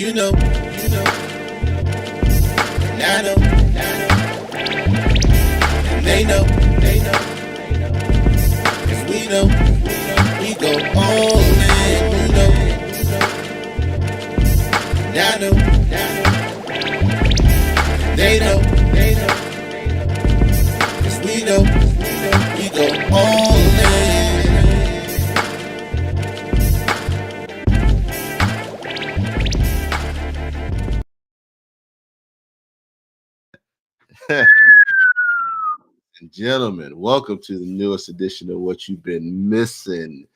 you know, and I know, and they know, 'cause we go all in, and I know, they know, 'cause we go all in. And gentlemen, welcome to the newest edition of What You've Been Missing,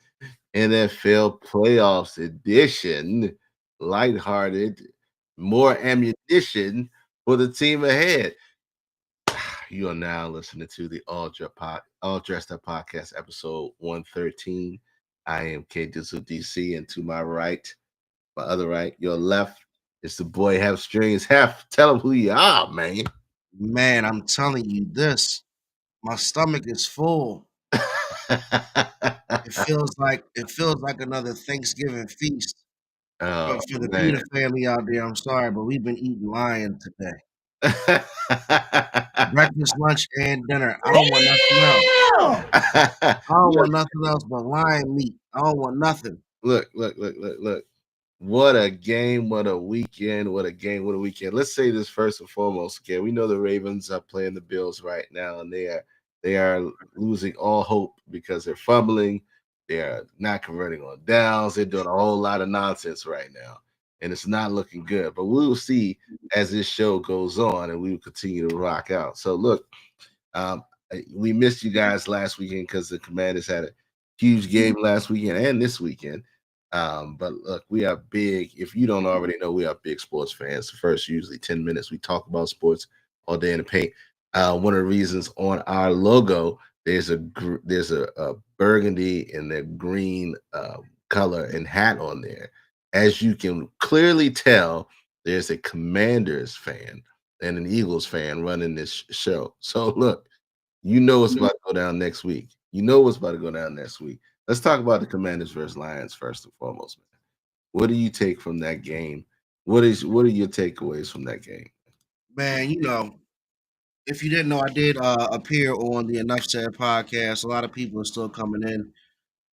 NFL Playoffs Edition. Lighthearted, more ammunition for the team ahead. You are now listening to the All Dressed Up Podcast, episode 113. I am K Dizzle DC, and to my right, my other right, your left, is the boy Half Strings. Half, tell him who you are, man. Man, I'm telling you this. My stomach is full. It feels like another Thanksgiving feast. Oh, But for the man. Peter family out there, I'm sorry, but we've been eating lion today. Breakfast, lunch, and dinner. I don't want nothing else. I don't want nothing else but lion meat. I don't want nothing. Look. What a game, what a weekend, what a game, what a weekend. Let's say this first and foremost. Okay, we know the Ravens are playing the Bills right now, and they are losing all hope because they're fumbling, they are not converting on downs, they're doing a whole lot of nonsense right now, and it's not looking good. But we will see as this show goes on, and we will continue to rock out. So look, we missed you guys last weekend because the Commanders had a huge game last weekend and this weekend. But look, we are big. If you don't already know, we are big sports fans. The first usually 10 minutes, we talk about sports all day in the paint. One of the reasons on our logo, there's a burgundy and the green color and hat on there. As you can clearly tell, there's a Commanders fan and an Eagles fan running this show. So look, you know what's about to go down next week. Let's talk about the Commanders versus Lions first and foremost, man. What do you take from that game? What are your takeaways from that game? Man, if you didn't know, I did appear on the Enough Said podcast. A lot of people are still coming in.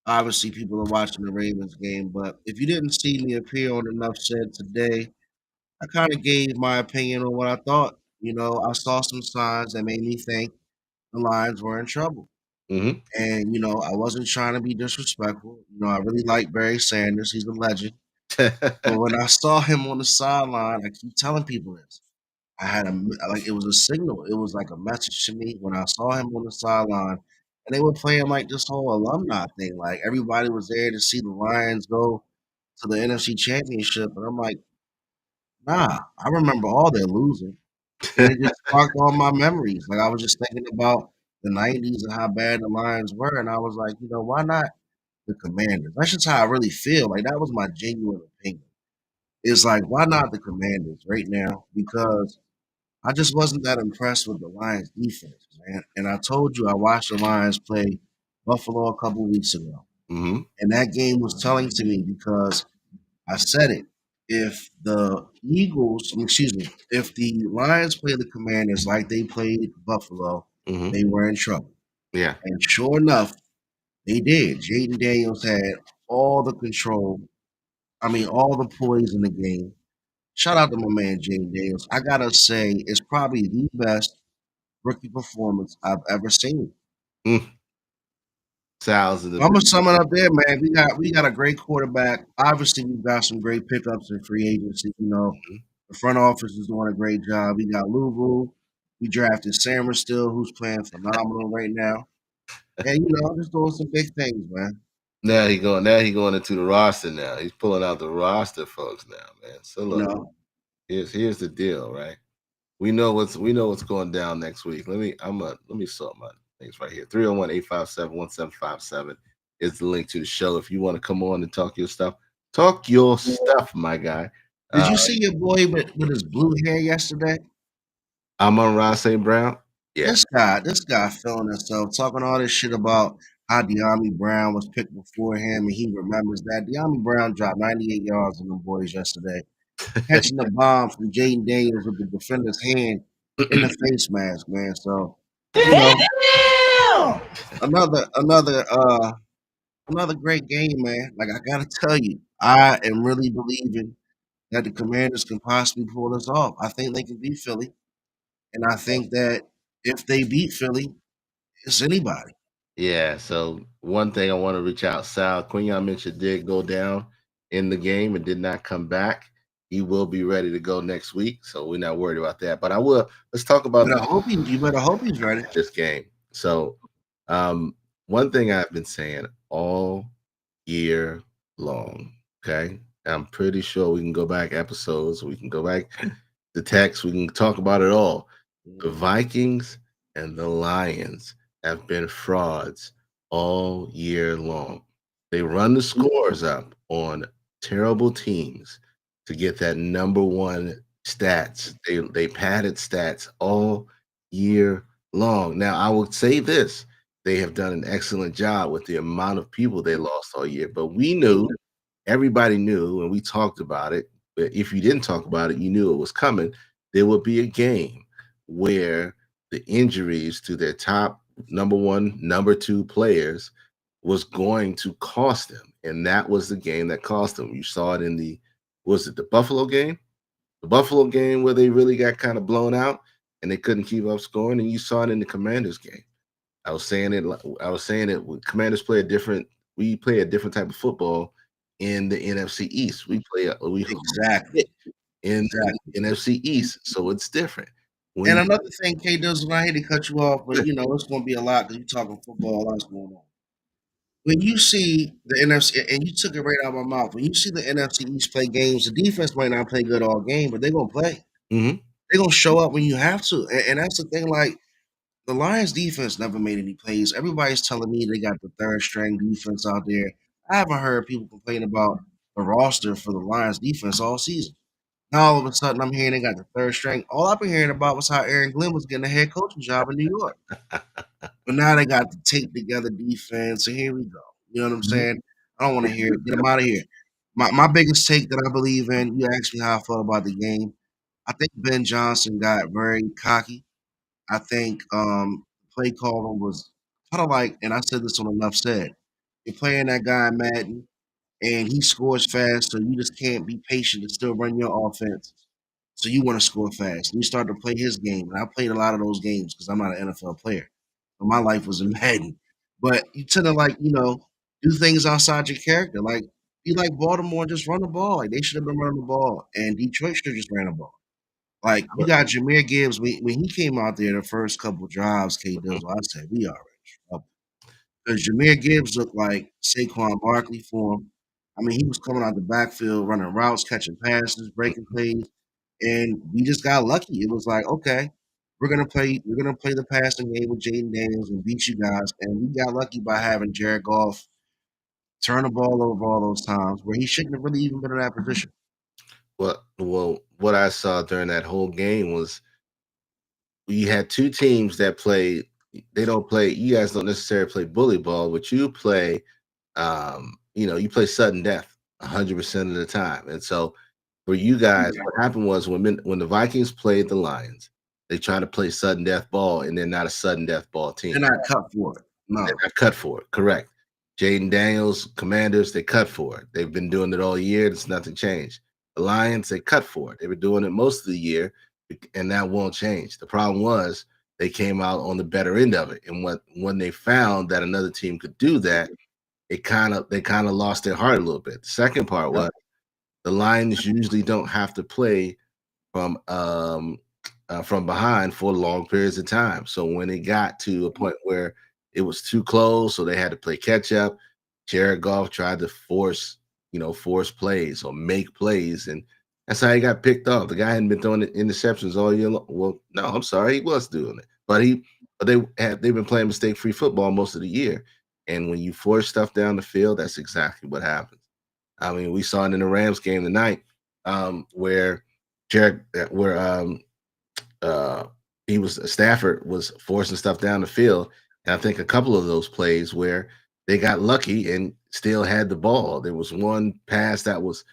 Obviously, people are watching the Ravens game, but if you didn't see me appear on Enough Said today, I kind of gave my opinion on what I thought. I saw some signs that made me think the Lions were in trouble. Mm-hmm. And, I wasn't trying to be disrespectful. I really like Barry Sanders. He's a legend. But when I saw him on the sideline, I keep telling people this. I had it was a signal. It was like a message to me when I saw him on the sideline. And they were playing like this whole alumni thing. Like everybody was there to see the Lions go to the NFC Championship. And I'm like, nah, I remember all their losing. And it just sparked all my memories. Like I was just thinking about the '90s and how bad the Lions were, and I was like, why not the Commanders? That's just how I really feel. Like that was my genuine opinion. It's like, why not the Commanders right now? Because I just wasn't that impressed with the Lions defense, man. And I told you I watched the Lions play Buffalo a couple weeks ago. Mm-hmm. And that game was telling to me because I said it. If the if the Lions play the Commanders like they played Buffalo, Mm-hmm. they were in trouble. Yeah. And sure enough, they did. Jaden Daniels had all the control. I mean, all the poise in the game. Shout out to my man Jaden Daniels. I gotta say, it's probably the best rookie performance I've ever seen. Sounds of the I'm gonna sum it up there, man. We got a great quarterback. Obviously, we've got some great pickups in free agency. The front office is doing a great job. We got Louvu. We drafted Sammer still, who's playing phenomenal right now. And just doing some big things, man. Now he going into the roster now. He's pulling out the roster, folks, now, man. So look, here's the deal, right? We know what's going down next week. Let me sort my things right here. 301-857-1757 is the link to the show. If you want to come on and talk your stuff, my guy. Did you see your boy with his blue hair yesterday? I'm on Ron St. Brown. Yeah. This guy feeling himself, talking all this shit about how De'Ami Brown was picked before him, and he remembers that. De'Ami Brown dropped 98 yards on the boys yesterday. catching the bomb from Jaden Daniels with the defender's hand in the face mask, man. So, you know, another another great game, man. Like I gotta tell you, I am really believing that the Commanders can possibly pull this off. I think they can beat Philly, and I think that if they beat Philly, it's anybody. Yeah, so one thing I want to reach out, Sal Quinion mentioned did go down in the game and did not come back. He will be ready to go next week, so we're not worried about that. But I will. Let's talk about You better hope he's ready. this game. So, um, one thing I've been saying all year long. Okay, I'm pretty sure we can go back episodes. We can go back the text. We can talk about it all. The Vikings and the Lions have been frauds all year long. They run the scores up on terrible teams to get that number one stats. They padded stats all year long. Now I would say this: they have done an excellent job with the amount of people they lost all year. But we knew, everybody knew, and we talked about it. But if you didn't talk about it, you knew it was coming. There would be a game where the injuries to their top number one, number two players was going to cost them. And that was the game that cost them. You saw it in was it the Buffalo game? The Buffalo game where they really got kind of blown out and they couldn't keep up scoring. And you saw it in the Commanders game. I was saying it. I was saying it. Commanders play a different. We play a different type of football in the NFC East. We Exactly. in NFC East, so it's different. And another thing, K does, and I hate to cut you off, but you know it's going to be a lot because you're talking football, a lot's going on. When you see the NFC, and you took it right out of my mouth, when you see the NFC East play games, the defense might not play good all game, but they're going to play. Mhm. They're going to show up when you have to. And that's the thing, like, the Lions defense never made any plays. Everybody's telling me they got the third string defense out there. I haven't heard people complain about the roster for the Lions defense all season. Now all of a sudden I'm hearing they got the third string. All I've been hearing about was how Aaron Glenn was getting a head coaching job in New York. But now they got the tape together defense, and here we go. You know what I'm saying? I don't want to hear it. Get them out of here. My biggest take that I believe in, you asked me how I felt about the game. I think Ben Johnson got very cocky. I think play calling was kind of like, and I said this on Enough Said, you're playing that guy Madden, and he scores fast, so you just can't be patient and still run your offense. So you want to score fast. And you start to play his game. And I played a lot of those games because I'm not an NFL player. So my life was in Madden. But you tend to like, do things outside your character. Like be like Baltimore and just run the ball. Like they should have been running the ball. And Detroit should have just ran the ball. Like you got Jameer Gibbs when he came out there the first couple drives, K Dizzle, I said we already in trouble. Because Jameer Gibbs looked like Saquon Barkley for him. I mean, he was coming out the backfield, running routes, catching passes, breaking plays, and we just got lucky. It was like, okay, we're gonna play the passing game with Jaden Daniels and beat you guys, and we got lucky by having Jared Goff turn the ball over all those times where he shouldn't have really even been in that position. What I saw during that whole game was you had two teams that play. They don't play. You guys don't necessarily play bully ball, but you play. You play sudden death 100% of the time, and so for you guys, what happened was when the Vikings played the Lions, they try to play sudden death ball, and they're not a sudden death ball team. They're not cut for it. No, They're not cut for it. Correct. Jaden Daniels, Commanders, they cut for it. They've been doing it all year. There's nothing changed. The Lions, they cut for it. They've been doing it most of the year, and that won't change. The problem was they came out on the better end of it, and when they found that another team could do that, they kind of lost their heart a little bit. The second part was the Lions usually don't have to play from behind for long periods of time. So when it got to a point where it was too close, so they had to play catch up, Jared Goff tried to force plays or make plays, and that's how he got picked off. The guy hadn't been throwing interceptions all year long. Well, no, I'm sorry, he was doing it, but they've been playing mistake-free football most of the year. And when you force stuff down the field, that's exactly what happens. I mean, we saw it in the Rams game tonight, where Jared, where Stafford was forcing stuff down the field, and I think a couple of those plays where they got lucky and still had the ball. There was one pass that was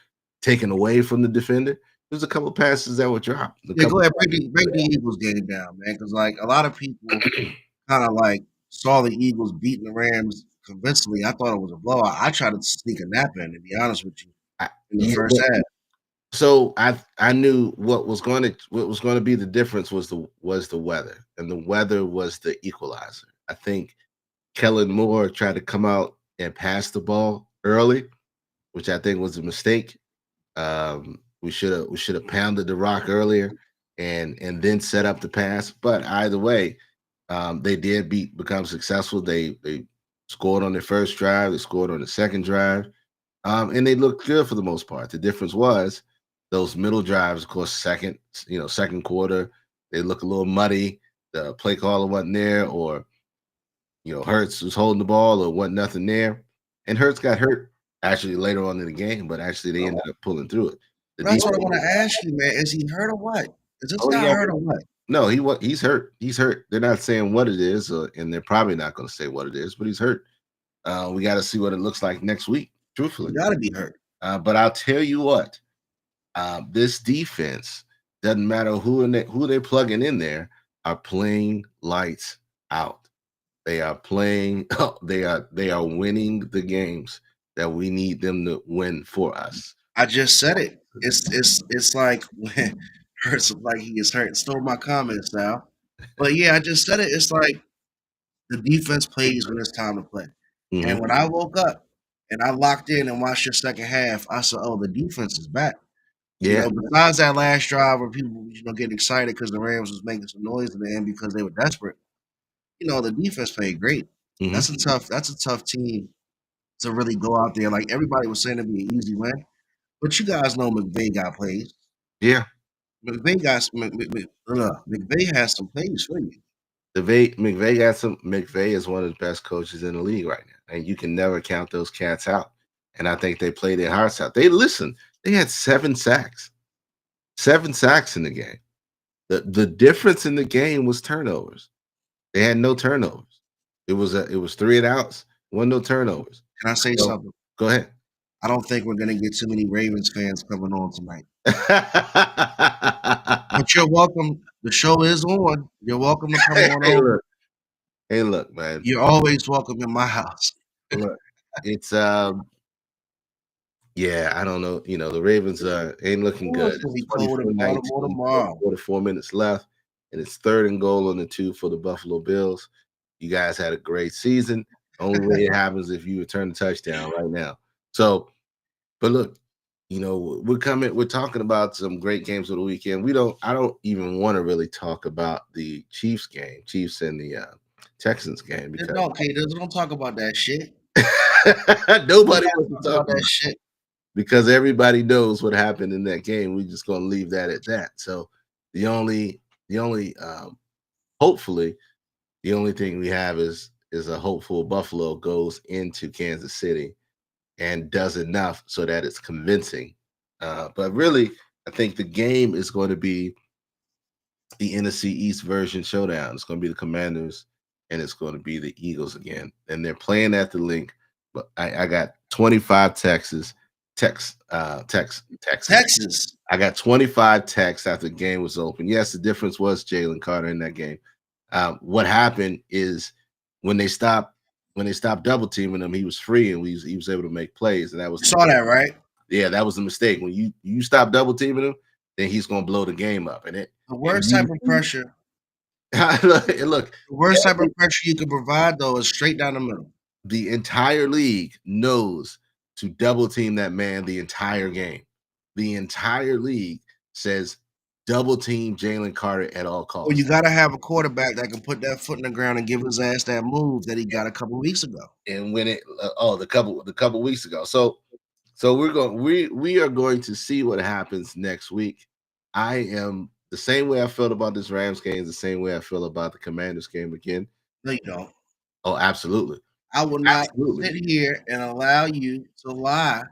taken away from the defender, there's a couple passes that were dropped. A Yeah, go couple. ahead, break the Eagles game down, man, because like a lot of people kind of like saw the Eagles beating the Rams convincingly. I thought it was a blowout. I tried to sneak a nap in, to be honest with you, I, in the yeah, first half. so I knew what was going to be the difference was the weather, and the weather was the equalizer. I think Kellen Moore tried to come out and pass the ball early, which I think was a mistake. We should have pounded the rock earlier and then set up the pass. But either way, they did become successful. They scored on their first drive. They scored on the second drive, and they looked good for the most part. The difference was those middle drives, of course, second quarter, they look a little muddy. The play caller wasn't there, or Hurts was holding the ball, or wasn't nothing there. And Hurts got hurt actually later on in the game, but actually they ended up pulling through it. The But that's defense. what I want to ask you, man. Is he hurt or what? Is this Oh, he guy got hurt hurt. or what? No, he's hurt. He's hurt. They're not saying what it is, and they're probably not going to say what it is, but he's hurt. We got to see what it looks like next week, He truthfully. got to be hurt. But I'll tell you what, this defense doesn't matter who they're plugging in there are playing lights out. They are playing. They are winning the games that we need them to win for us. I just said it. It's like when hurts like he is hurt. Stole my comments now. But yeah, I just said it. It's like the defense plays when it's time to play. And Mhm. when I woke up and I locked in and watched your second half, I said, "Oh, the defense is back." Yeah, Besides that last drive where people, getting excited because the Rams was making some noise in the end because they were desperate. The defense played great. hmm That's a tough team to really go out there. Like everybody was saying, it'd be an easy win, but you guys know McVay got plays. yeah. McVay has some plays for you. McVay is one of the best coaches in the league right now, and you can never count those cats out. And I think they play their hearts out. They had 7 sacks in the game. The difference in the game was turnovers. They had no turnovers. It was 3 and outs, no turnovers. Can I say So something? go ahead. I don't think we're gonna get too many Ravens fans coming on tonight. But you're welcome. The show is on. You're welcome to come hey, on hey, over. look, hey, look, man. You're always welcome in my house. Look, it's yeah, I don't know. The Ravens ain't looking Oh, it's good. gonna It's be cold in Baltimore 24-19, fourth tomorrow. quarter, 4 minutes left, and it's 3rd and goal on the 2 for the Buffalo Bills. You guys had a great season. Only way it happens if you return the touchdown right now. So, but look, we're talking about some great games of the weekend. I don't even want to really talk about the Chiefs and the Texans game, because No, K, don't talk about that shit. We nobody gotta wants to talk talk about about that it, shit. because everybody knows what happened in that game. We're just gonna leave that at that. So the only hopefully the only thing we have is a hopeful Buffalo goes into Kansas City and does enough so that it's convincing. But really, I think the game is going to be the NFC East version showdown. It's going to be the Commanders and it's going to be the Eagles again. And they're playing at the link. But I got 25 Texas. Texas. I got 25 texts after the game was open. Yes, the difference was Jalen Carter in that game. What happened is when they stopped double teaming him, he was free and he was able to make plays, and that was You saw that, right? that was the mistake. When you stop double teaming him, then he's gonna blow the game up. And The and worst type of pressure, look, the worst type of every- pressure you can provide though is straight down the middle. the entire league knows to double team that man the entire game. The entire league says double team Jalen Carter at all Or you costs. gotta have a quarterback that can put that foot in the ground and give his ass that move that he got a couple weeks ago. And when the couple weeks ago. So we are going to see what happens next week. I am the same way I felt about this Rams game, the same way I feel about the Commanders game again. No, you don't. Oh, absolutely. I will not Absolutely. sit here and allow you to lie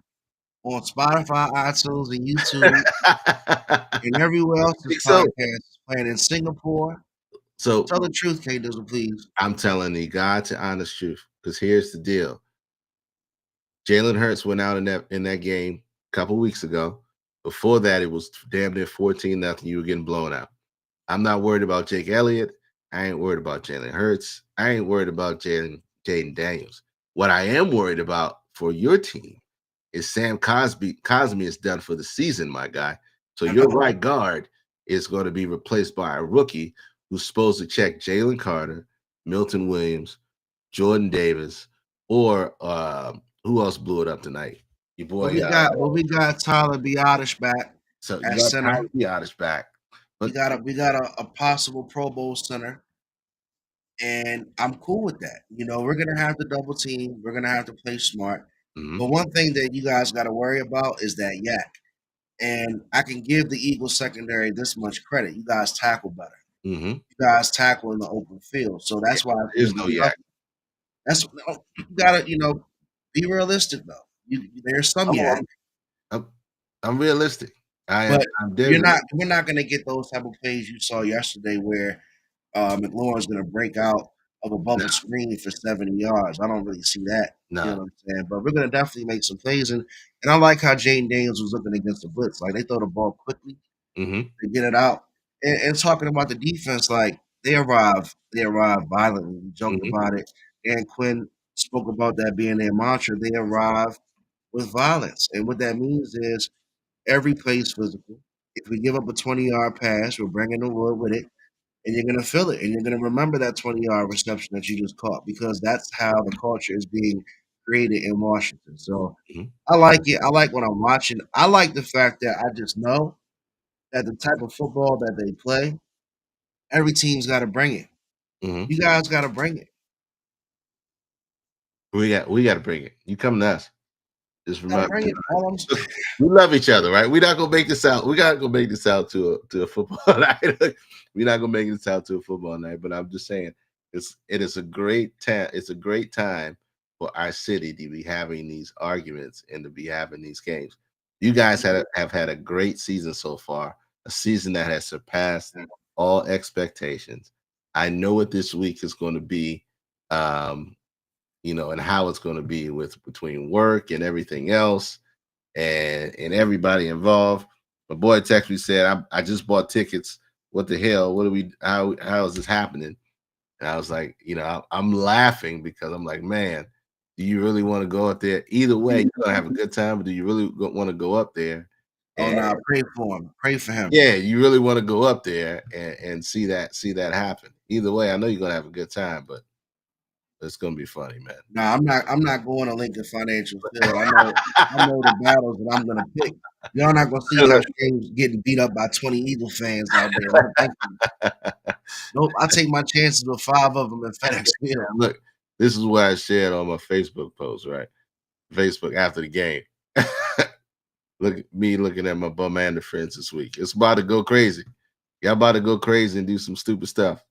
on Spotify, iTunes, and YouTube and everywhere else this so podcast is playing in Singapore. so Tell the truth, K Dizzle, please. I'm telling the God to honest truth, because here's the deal. Jalen Hurts went out in that game a couple weeks ago. Before that, it was damn near 14-0. You were getting blown out. I'm not worried about Jake Elliott. I ain't worried about Jalen Hurts. I ain't worried about Jaden Daniels. What I am worried about for your team is Sam Cosby. Cosme is done for the season, my guy. So I your know. right guard is going to be replaced by a rookie who's supposed to check Jalen Carter, Milton Williams, Jordan Davis, or who else blew it up tonight? Your But boy. we got Tyler Biotish back So you at got center. Tyler Biotish back, We but got a possible Pro Bowl center, and I'm cool with that. We're gonna have to double team. We're gonna have to play smart. mhm, But one thing that you guys got to worry about is that yak. And I can give the Eagles secondary this much credit. You guys tackle better. mhm. You guys tackle in the open field. So that's why it's There's gonna be no tough. yak. That's you gotta, be realistic though. There's some I'm yak, I'm, I'm realistic. I am. but I'm dead you're real. not we're not gonna get those type of plays you saw yesterday where McLaurin's gonna break out of a Nah, bubble screen for 70 yards. I don't really see that. You know nah. what I'm saying? But we're gonna definitely make some plays, and I like how Jaden Daniels was looking against the blitz. Like they throw the ball quickly Mhm, to get it out. And talking about the defense, like they arrive violently. We joked mhm, about it. And Quinn spoke about that being their mantra. They arrive with violence. And what that means is every play is physical. If we give up a 20-yard pass, we're bringing the wood with it, and you're going to feel it. And you're going to remember that 20-yard reception that you just caught because that's how the culture is being created in Washington. So mhm, I like it. I like what I'm watching. I like the fact that I just know that the type of football that they play, every team's got to bring it. mhm. You guys got to bring it. We got to bring it. You come to us. Just Got to remember, bring it. All I'm look, we love each other, right? We're not gonna make this out. We gotta go make this out to a football night. We're not gonna make this out to a football night. But I'm just saying, it is a great time. It's a great time for our city to be having these arguments and to be having these games. You guys have had a great season so far. A season that has surpassed all expectations. I know what this week is going to be. Um, and how it's going to be with between work and everything else and everybody involved. My boy texted me said, I just bought tickets. What the hell? What do we how is this happening? And I was like, I'm laughing because I'm like, man, do you really want to go up there? Either way, you're gonna have a good time, but do you really want to go up there? Oh And no, pray for him. Pray for him. yeah, you really want to go up there and see that happen. Either way, I know you're gonna have a good time, but it's gonna be funny, man. No, I'm not going to Lincoln Financial Field. I know the battles that I'm gonna pick. Y'all not gonna see Josh James getting beat up by 20 Eagle fans out there. No, thank you. Nope, I take my chances with 5 of them in FedEx Field. Look, this is what I shared on my Facebook post, right? Facebook after the game. Look at me looking at my bum and friends this week. It's about to go crazy. Y'all about to go crazy and do some stupid stuff.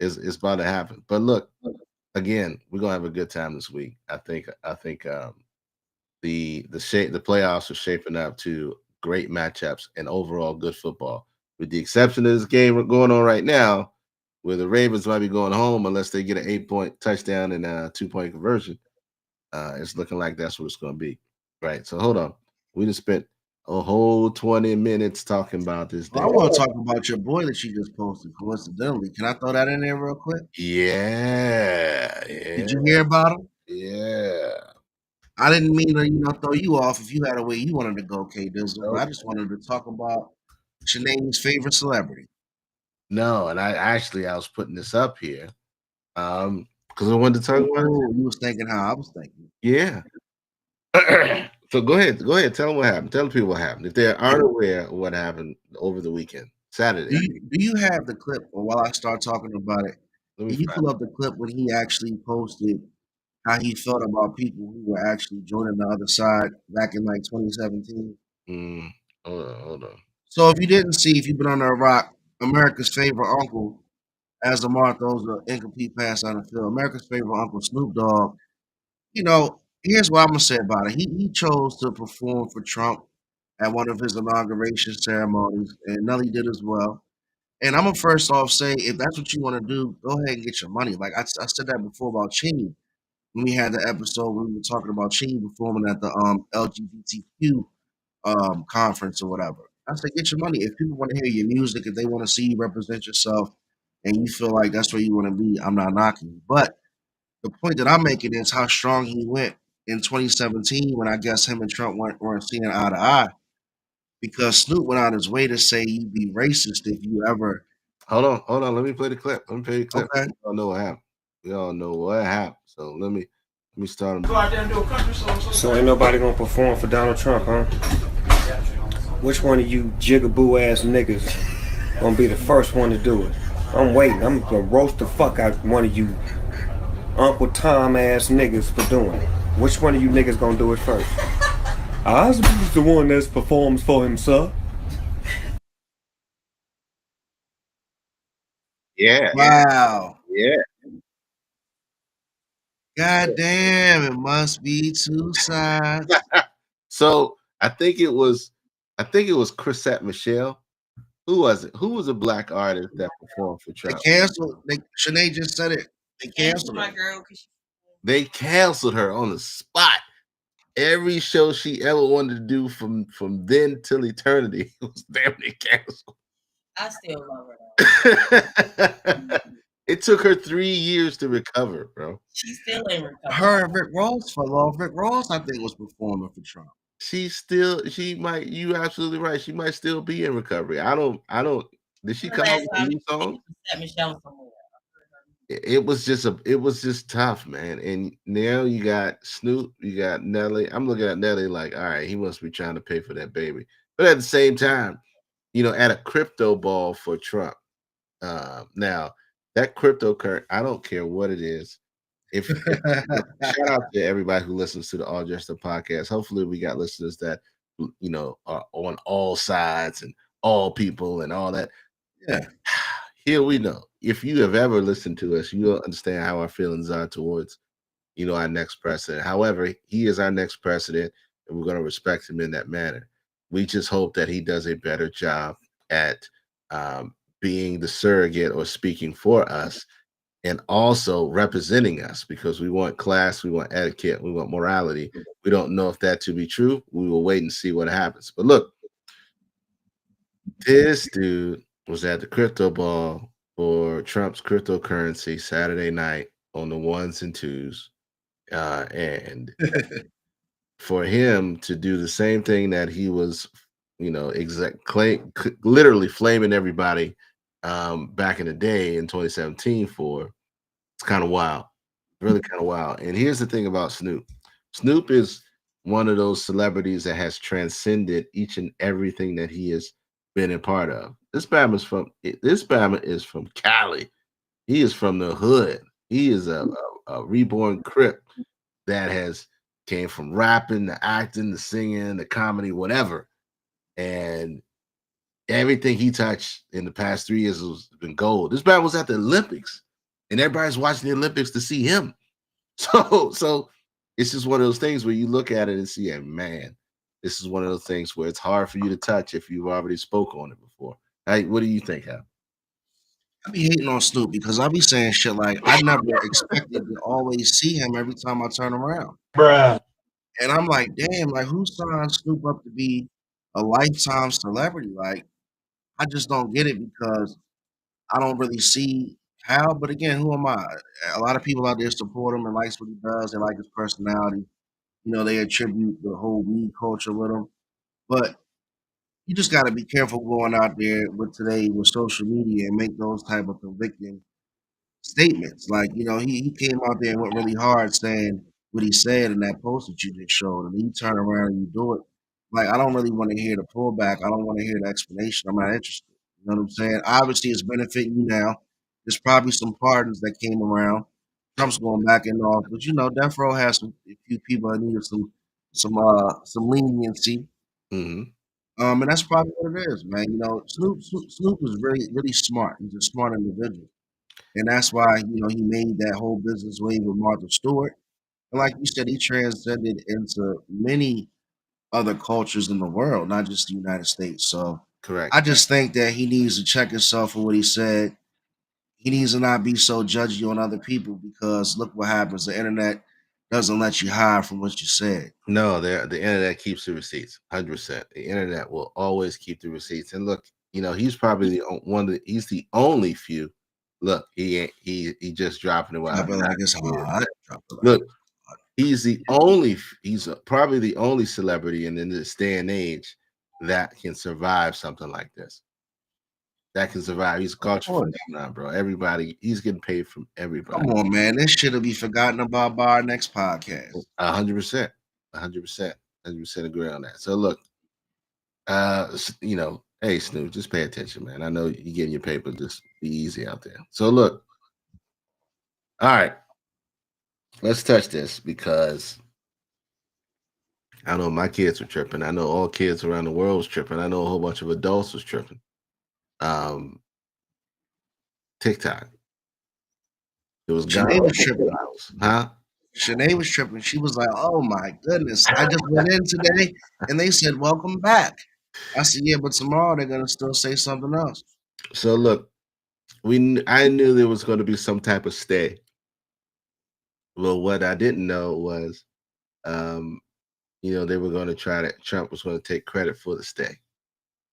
It's about to happen. But look, again, we're gonna have a good time this week. I think the playoffs are shaping up to great matchups and overall good football. With the exception of this game going on right now, where the Ravens might be going home unless they get an 8-point touchdown and a 2-point conversion. It's looking like that's what it's going to be. Right. So hold on. We just spent a whole 20 minutes talking about this Well, day. I want to talk about your boy that you just posted. Coincidentally, can I throw that in there real quick? Yeah. Did Yeah. you hear about him? Yeah. I didn't mean to, throw you off if you had a way you wanted to go, K Dizzle, but Nope. I just wanted to talk about Shanae's favorite celebrity. No. And I was putting this up here. Because I wanted to talk about it. Oh, you was thinking how I was thinking. Yeah. So go ahead. Go ahead. Tell them what happened. Tell the people what happened. If they aren't aware of what happened over the weekend, Do Saturday. you have the clip, or while I start talking about it, Let me can you find pull up the clip when he actually posted how he felt about people who were actually joining the other side back in like 2017? mm, hold on, hold on. So if you didn't see, if you've been under a rock, America's favorite uncle, as Lamar throws an incomplete pass on the field, America's favorite uncle, Snoop Dogg, here's what I'm gonna say about it. He chose to perform for Trump at one of his inauguration ceremonies, and Nelly did as well. And I'm gonna first off say, if that's what you want to do, go ahead and get your money. Like I said that before about Cheney when we had the episode when we were talking about Cheney performing at the LGBTQ conference or whatever. I said, get your money. If people want to hear your music, if they want to see you represent yourself, and you feel like that's where you want to be, I'm not knocking you. But the point that I'm making is how strong he went in 2017 when I guess him and Trump weren't seeing eye to eye because Snoop went out his way to say you'd be racist if you ever. Hold on. Let me play the clip. Let me play the clip. Okay. We all know what happened. We all know what happened. So let me start him. Go out there and do a country song. So ain't nobody gonna perform for Donald Trump, huh? Which one of you jigaboo ass niggas gonna be the first one to do it? I'm waiting. I'm gonna roast the fuck out one of you Uncle Tom ass niggas for doing it. Which one of you niggas gonna do it first? I's the one that performs for himself. Yeah, Wow. yeah. God damn, it must be two sides. So I think it was Chrisette Michelle. Who was it? Who was a black artist that performed for They Trump? canceled. Shanae just said it. They canceled my her. girl. They canceled her on the spot. Every show she ever wanted to do from then till eternity was damn near canceled. I still love her. It took her 3 years to recover, bro. She still ain't recovered. Her and Rick Ross fell off. Rick Ross, I think, was performing for Trump. She might, you absolutely right. She might still be in recovery. I don't did she come out with a new song? Michelle somewhere. It was just tough, man. And now you got Snoop, you got Nelly. I'm looking at Nelly like, all right, he must be trying to pay for that baby. But at the same time, at a crypto ball for Trump. Now that cryptocurrency, I don't care what it is. If shout out to everybody who listens to the All Dressed Up podcast. Hopefully, we got listeners that are on all sides and all people and all that. Yeah. Here we know. If you have ever listened to us, you'll understand how our feelings are towards our next president. However, he is our next president, and we're going to respect him in that manner. We just hope that he does a better job at being the surrogate or speaking for us and also representing us because we want class, we want etiquette, we want morality. We don't know if that to be true. We will wait and see what happens. But look, this dude was at the crypto ball for Trump's cryptocurrency Saturday night on the ones and twos. And for him to do the same thing that he was, literally flaming everybody back in the day in 2017 for, it's kind of wild, really kind of wild. And here's the thing about Snoop. Snoop is one of those celebrities that has transcended each and everything that he has been a part of. This Bama is from Cali. He is from the hood. He is a reborn Crip that has came from rapping, the acting, the singing, the comedy, whatever. And everything he touched in the past 3 years has been gold. This man was at the Olympics, and everybody's watching the Olympics to see him. So it's just one of those things where you look at it and see, hey, man, this is one of those things where it's hard for you to touch if you've already spoke on it before. Hey, what do you think, Hal? I be hating on Snoop because I be saying shit like I never expected to always see him every time I turn around. Bruh. And I'm like, damn, like who signed Snoop up to be a lifetime celebrity? Like, I just don't get it because I don't really see how. But again, who am I? A lot of people out there support him and likes what he does. They like his personality. They attribute the whole weed culture with him. But you just got to be careful going out there with today with social media and make those type of convicting statements. Like, he came out there and went really hard saying what he said in that post that you just showed, and then you turn around and you do it. Like, I don't really want to hear the pullback. I don't want to hear the explanation. I'm not interested. You know what I'm saying? Obviously, it's benefiting you now. There's probably some pardons that came around. Trump's going back in off, but Death Row has a few people that needed some leniency. Mm-hmm. And that's probably what it is, man. Snoop was really, really smart. He's a smart individual. And that's why, he made that whole business wave with Martha Stewart. And like you said, he transcended into many other cultures in the world, not just the United States. So Correct. I just think that he needs to check himself for what he said. He needs to not be so judgy on other people because look what happens. The internet doesn't let you hide from what you said. No, the internet keeps the receipts. 100%. The internet will always keep the receipts. And look, he's probably he's the only few. Look, he just dropping it Drop while it like it's hot. Drop it like look, it's hot. he's probably the only celebrity in this day and age that can survive something like this. That can survive. He's a Of culture course. phenomenon, bro. Everybody, he's getting paid from everybody. Come on, man. This shit'll be forgotten about by our next podcast. 100%. 100%. 100% agree on that. So look, hey Snoop, just pay attention, man. I know you getting your paper, just be easy out there. So look, all right, let's touch this because I know my kids were tripping. I know all kids around the world was tripping. I know a whole bunch of adults was tripping. Um, TikTok. It was gone. Shanae was tripping. Huh? Shanae was tripping. She was like, "Oh my goodness! I just went in today, and they said welcome back." I said, "Yeah, but tomorrow they're gonna still say something else." So look, I knew there was going to be some type of stay. Well, what I didn't know was, um, they were going to Trump was going to take credit for the stay.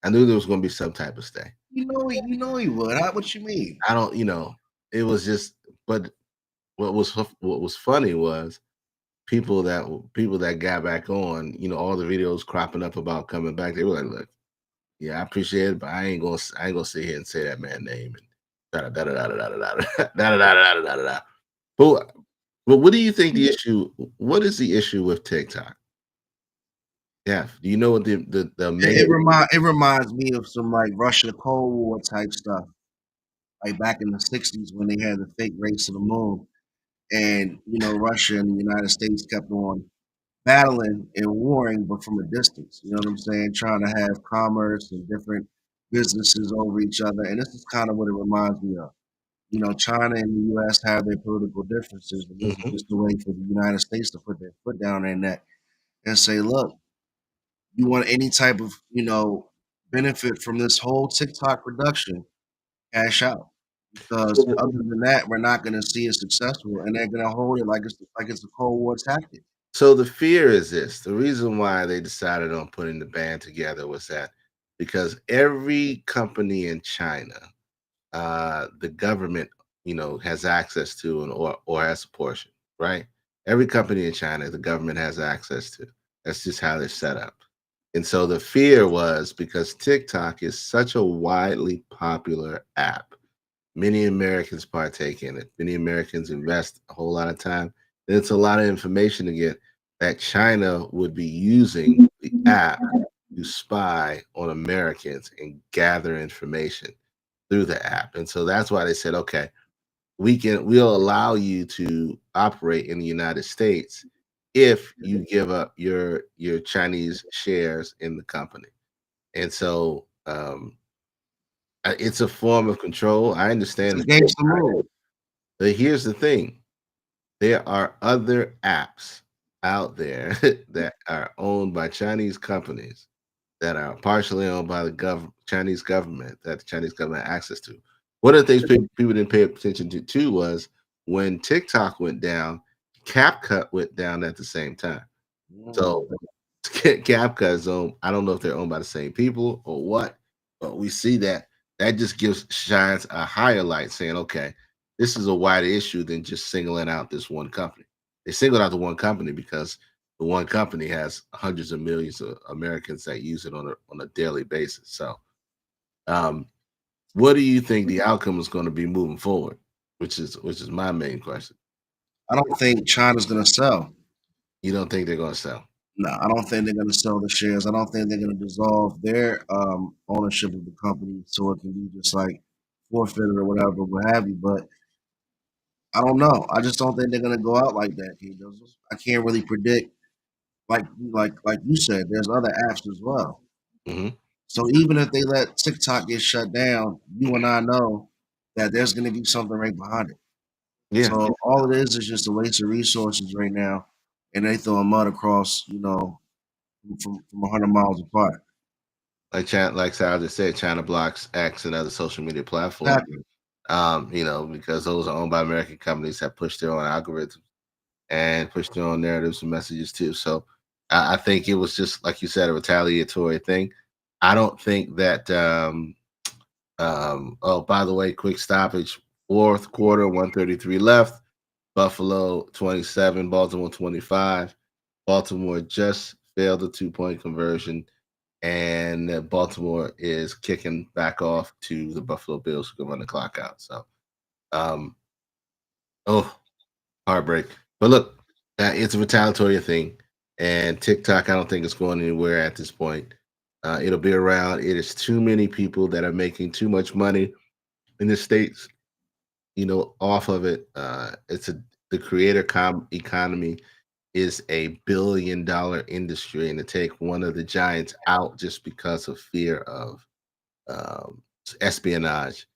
I knew there was going to be some type of stay. You know he would. What you mean? I don't, it was just, but what was funny was people that got back on, all the videos cropping up about coming back. They were like, look, yeah, I appreciate it, but I ain't gonna sit here and say that man's name and da da da da da da da da da da da da. But what do you think the issue? What is the issue with TikTok? Yeah, do you know what the main? It reminds me of some like Russia Cold War type stuff, like back in the '60s when they had the fake race to the moon, and Russia and the United States kept on battling and warring, but from a distance. You know what I'm saying? Trying to have commerce and different businesses over each other, and this is kind of what it reminds me of. China and the U.S. have their political differences, but this is Mhm. just a way for the United States to put their foot down their neck and say, look, you want any type of, benefit from this whole TikTok production, cash out. Because other than that, we're not going to see it successful, and they're going to hold it like it's a Cold War tactic. So the fear is this: the reason why they decided on putting the band together was that because every company in China, the government, has access to or has a portion, right? Every company in China, the government has access to. That's just how they're set up. And so the fear was because TikTok is such a widely popular app, many Americans partake in it. Many Americans invest a whole lot of time. And it's a lot of information to get that China would be using the app to spy on Americans and gather information through the app. And so that's why they said, okay, we'll allow you to operate in the United States if you give up your Chinese shares in the company. And so it's a form of control. I It's understand a the gangster move. but here's the thing. There are other apps out there that are owned by Chinese companies that are partially owned by the Chinese government that the Chinese government has access to. One of the things people didn't pay attention to too was when TikTok went down, CapCut went down at the same time. So CapCut is owned. I don't know if they're owned by the same people or what, but we see that just shines a higher light, saying, okay, this is a wider issue than just singling out this one company. They singled out the one company because the one company has hundreds of millions of Americans that use it on a daily basis. So, what do you think the outcome is going to be moving forward? Which is my main question. I don't think China's going to sell. You don't think they're going to sell? No, I don't think they're going to sell the shares. I don't think they're going to dissolve their ownership of the company so it can be just like forfeited or whatever, what have you. But I don't know. I just don't think they're going to go out like that. I can't really predict. Like you said, there's other apps as well. Hmm. So even if they let TikTok get shut down, you and I know that there's going to be something right behind it. Yeah, So all it is just a waste of resources right now, and they throwing mud across, from 100 miles apart. like Sal just said, China blocks X and other social media platforms. Exactly. Because those are owned by American companies that push their own algorithms. and push their own narratives and messages too. So I think it was just like you said, a retaliatory thing. I don't think that. Oh, by the way, quick stoppage. Fourth quarter, 133 left. Buffalo 27, Baltimore 25. Baltimore just failed a 2-point conversion, and Baltimore is kicking back off to the Buffalo Bills who can run the clock out. So, um, oh, heartbreak. But look, it's a retaliatory thing, and TikTok, I don't think it's going anywhere at this point. It'll be around. It is too many people that are making too much money in the states, off of it. The creator economy is a $1 billion industry, and to take one of the giants out just because of fear of um, espionage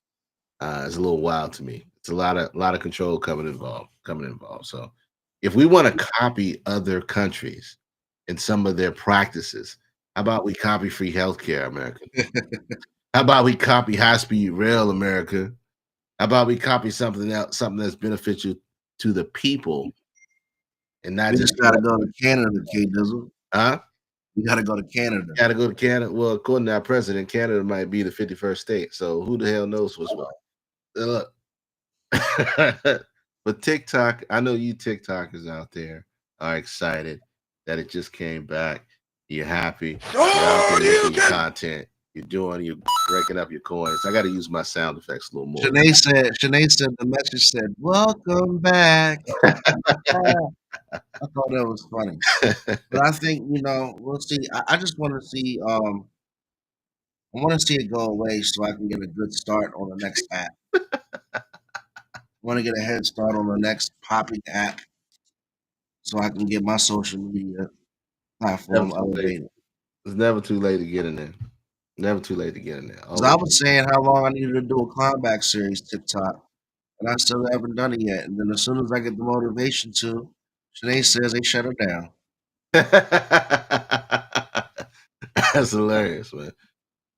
is a little wild to me. It's a lot of control coming involved. So, if we want to copy other countries and some of their practices, how about we copy free healthcare, America? How about we copy high speed rail, America? How about we copy something else, something that's beneficial to the people and not We just just gotta go to Canada, K Dizzle. huh? We gotta go to Canada. Got to go to Canada. Well, according to our president, Canada might be the 51st state. So who the hell knows what's what? Look, but TikTok, I know you TikTokers out there are excited that it just came back. You're happy. You're out there making your content. You're breaking up your coins. I got to use my sound effects a little more. Shanae said the message said, "Welcome back." I thought that was funny. But I think, we'll see. I just want to see I want to see it go away so I can get a good start on the next app. I want to get a head start on the next popping app so I can get my social media platform Never too late. elevated. It's never too late to get in there. Never too late to get in there. Because I Always. was saying how long I needed to do a comeback series TikTok, and I still haven't done it yet. And then as soon as I get the motivation to, Shanae says they shut her down. That's hilarious, man.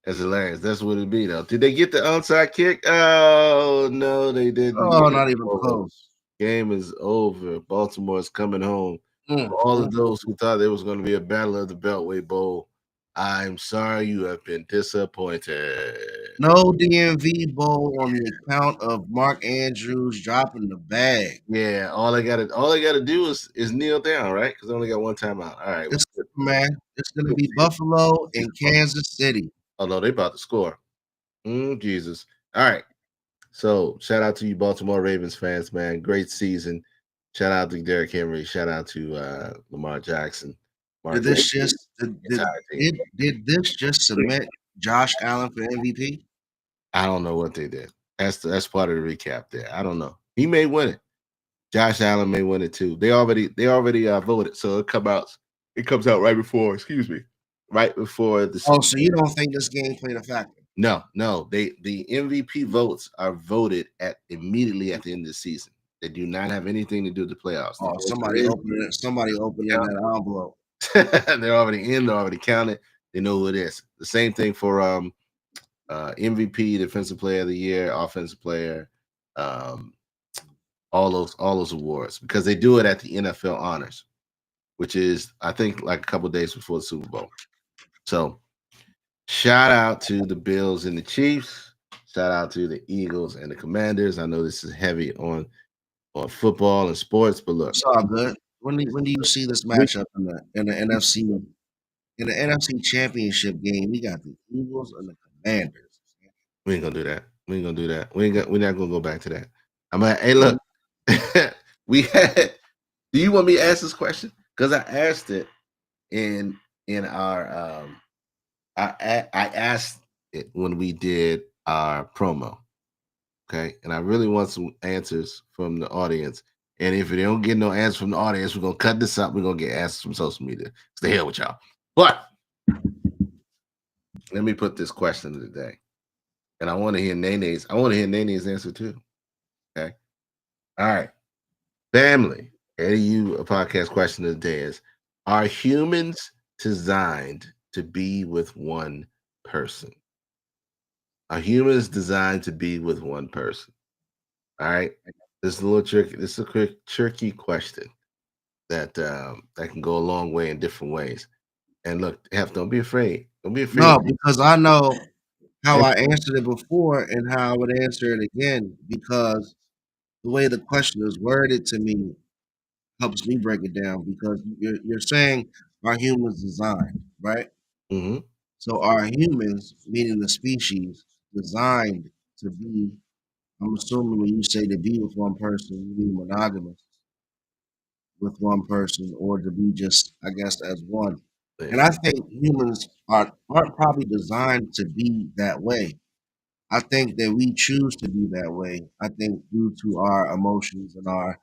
That's hilarious. That's what it'd be, though. Did they get the onside kick? Oh no, they didn't. Oh, not even close. Game is over. Baltimore's coming home. Mm, For all of mm. those who thought there was going to be a battle of the Beltway Bowl, I'm sorry you have been disappointed. No DMV bowl on the account of Mark Andrews dropping the bag. Yeah, all I gotta do is kneel down, right? Because I only got one timeout. All right. This man, it's gonna be Buffalo and Kansas City. Although they about to score. Jesus. All right. So shout out to you, Baltimore Ravens fans, man. Great season. Shout out to Derrick Henry. Shout out to Lamar Jackson. Did this just did this just submit Josh Allen for MVP? I don't know what they did. That's part of the recap there. I don't know. He may win it. Josh Allen may win it too. They already voted, so it comes out right before. Excuse me, right before the. Oh, so you don't think this game played a factor? No. The MVP votes are voted at immediately at the end of the season. They do not have anything to do with the playoffs. Oh, somebody opened that envelope. They're already in. They're already counted. They know who it is. The same thing for MVP, Defensive Player of the Year, Offensive Player, all those awards, because they do it at the NFL Honors, which is I think like a couple days before the Super Bowl. So shout out to the Bills and the Chiefs. Shout out to the Eagles and the Commanders. I know this is heavy on football and sports, but look, It's all good. When do you see this matchup in the NFC Championship game? We got the Eagles and the Commanders. we ain't gonna do that. We're not gonna go back to that. Hey, look, we had. Do you want me to ask this question? Because I asked it in our I asked it when we did our promo. Okay, and I really want some answers from the audience. And if we don't get no answers from the audience, we're gonna cut this up. We're gonna get answers from social media. Stay here with y'all. But let me put this question of the day. And I want to hear Nene's. I want to hear Nene's answer too. Okay. All right. Family. A podcast question of the day is: are humans designed to be with one person? Are humans designed to be with one person? All right. This is a little tricky. This is a quick tricky question. that can go a long way in different ways. And look, don't be afraid. Don't be afraid. No, because I know how And- I answered it before and how I would answer it again. Because the way the question is worded to me helps me break it down. Because you're saying are humans designed, right? Mhm. So are humans, meaning the species, designed to be? I'm assuming when you say to be with one person, you mean monogamous with one person, or to be just, I guess, as one. Yeah. And I think humans aren't probably designed to be that way. I think that we choose to be that way. I think due to our emotions and our,